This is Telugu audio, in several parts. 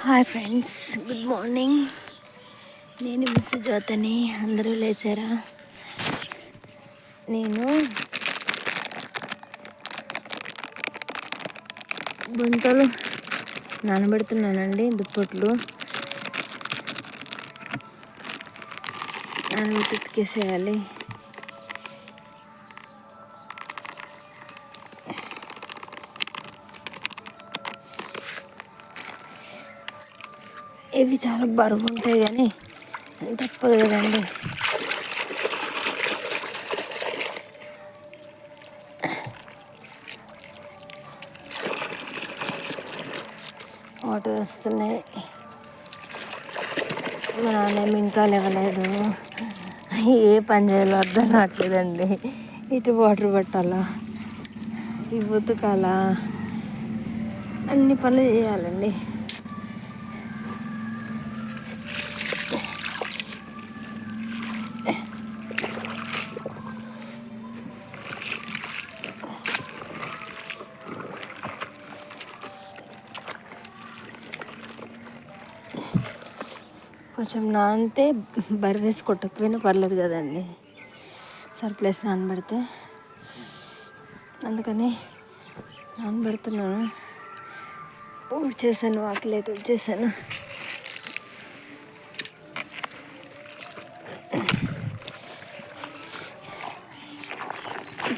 Hi friends, good morning. నేను మిస్ జ్యోతని. అందరూ లేచారా? నేను బొంతలు నానబెడుతున్నానండి. దుప్పట్లు నానబెట్టి ఉతికేసేయాలి. ఇవి చాలా బరువు ఉంటాయి కానీ తప్పదు కదండి. వాటర్ వస్తున్నాయి. మా నాన్నేమి ఇంకా లేవలేదు. ఏ పని చేయాలో అర్థం కావట్లేదండి. ఇటు వాటర్ పట్టాలా, ఇవి ఉతకాలా, అన్ని పనులు చేయాలండి. కొంచెం నానితే బరివేసి కొట్టకపోయినా పర్లేదు కదండి, సర్ప్లేస్ నానబెడితే. అందుకని నానబెడుతున్నాను. ఊడ్చేసాను, వాకిలి అయితే ఊడ్చేసాను.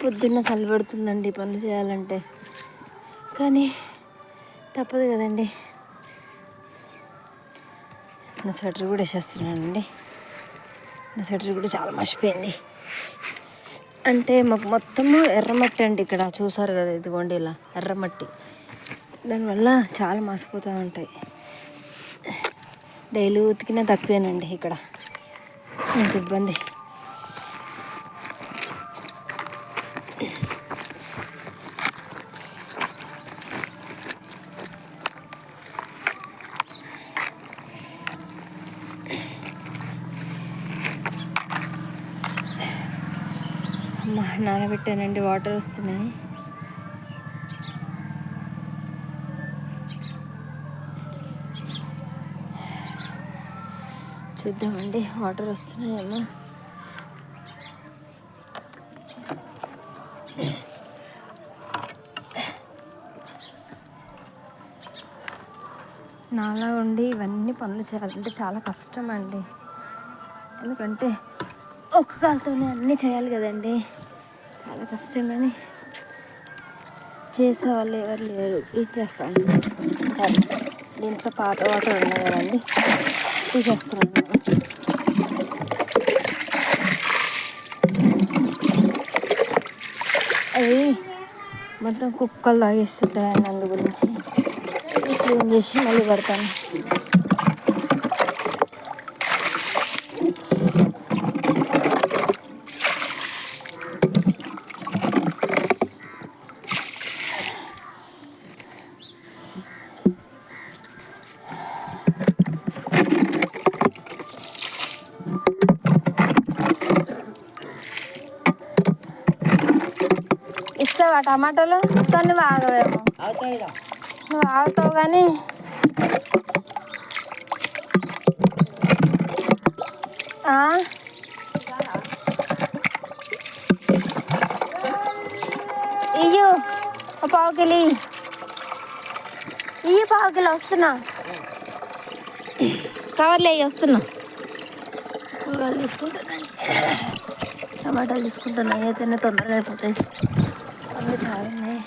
పొద్దున్న చలి పెడుతుందండి పనులు చేయాలంటే, కానీ తప్పదు కదండి. నా స్వెటర్ కూడా వేసేస్తున్నానండి. నా స్వెటర్ కూడా చాలా మర్చిపోయింది. అంటే మాకు మొత్తము ఎర్రమట్టి అండి ఇక్కడ, చూసారు కదా, ఇదిగోండి ఇలా ఎర్రమట్టి. దానివల్ల చాలా మసిపోతూ ఉంటాయి. డైలీ ఉతికినా తక్కువేనండి ఇక్కడ, ఇంత ఇబ్బంది. నానబెట్టానండి, వాటర్ వస్తున్నాయి. చూద్దామండి, వాటర్ వస్తున్నాయేమో. నాలా ఉండి ఇవన్నీ పనులు చేయాలంటే చాలా కష్టం అండి. ఎందుకంటే ఒక్క కాలుతోనే అన్నీ చేయాలి కదండి, చాలా కష్టం. కానీ చేసేవాళ్ళు ఎవరు లేరు. ఇది చేస్తాను. దీంట్లో పాత వాటర్ ఉన్నాయి కదండి, తీసేస్తున్నాను. అవి మొత్తం కుక్కలు తాగేస్తుంటాయండి, అందు గురించి క్లీన్ చేసి మళ్ళీ పెడతాను. ఇస్తావా టమాటాలు? కానీ ఆగవేమో, నువ్వు ఆగుతావు కానీ. ఇయ్యు పావు కిలో, ఇయ్యి పావు కిలో. వస్తున్నా, కవర్లు అయ్యి వస్తున్నా. కూరగాయలు తీసుకుంటున్నా, టమాటాలు తీసుకుంటున్నా. అయితేనే తొందరగా అయిపోతాయి. అవి చాలా ఉన్నాయి.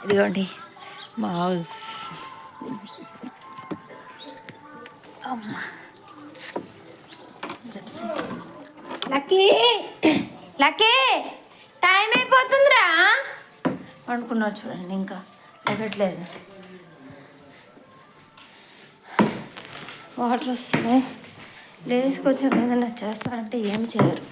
ఇదిగోండి మా హౌస్. లక్కీ, లక్కీ, టైం అయిపోతుందిరా. అనుకున్నారు చూడండి, ఇంకా తగ్గట్లేదు. వాటర్ వస్తున్నాయి. లేడీస్కి కొంచెం ఏదైనా చేస్తారంటే ఏం చేయరు.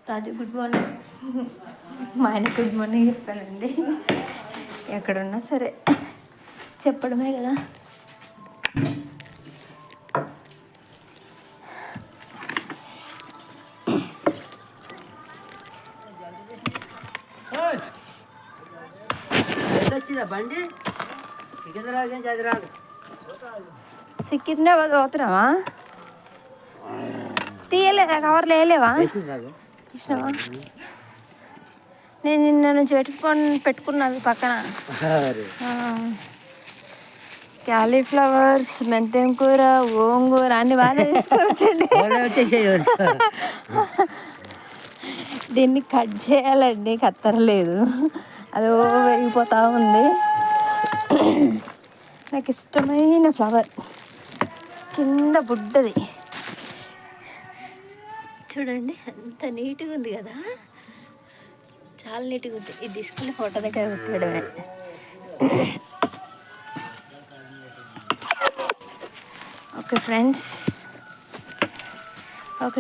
రాజు గుడ్ మార్నింగ్. మా ఆయన గుడ్ మార్నింగ్ చెప్పానండి. ఎక్కడున్నా సరే చెప్పడమే కదా. సికింద్రాబాద్ పోతున్నావా? తీయలేదా? కవర్లు వేయలేవా? ఇచ్చినావా? నేను నిన్న నుంచి పెట్టుకున్నవి పక్కన. క్యాలీఫ్లవర్స్, మెంతెం కూర, గోంగూర అన్ని బాగా తీసుకొచ్చండి. దీన్ని కట్ చేయాలండి, కత్తరలేదు, అది పెరిగిపోతూ ఉంది. నాకు ఇష్టమైన ఫ్లవర్ కింద బుడ్డది చూడండి, ఎంత నీట్గా ఉంది కదా, చాలా నీట్గా ఉంది. ఇది తీసుకుని ఫోటో దగ్గర పెట్టడమే. Okay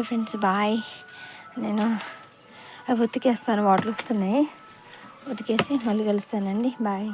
friends bye. నేను అవి ఉతికేస్తాను, వాటర్ వస్తున్నాయి, ఉతికేసి మళ్ళీ కలుస్తానండి. బాయ్.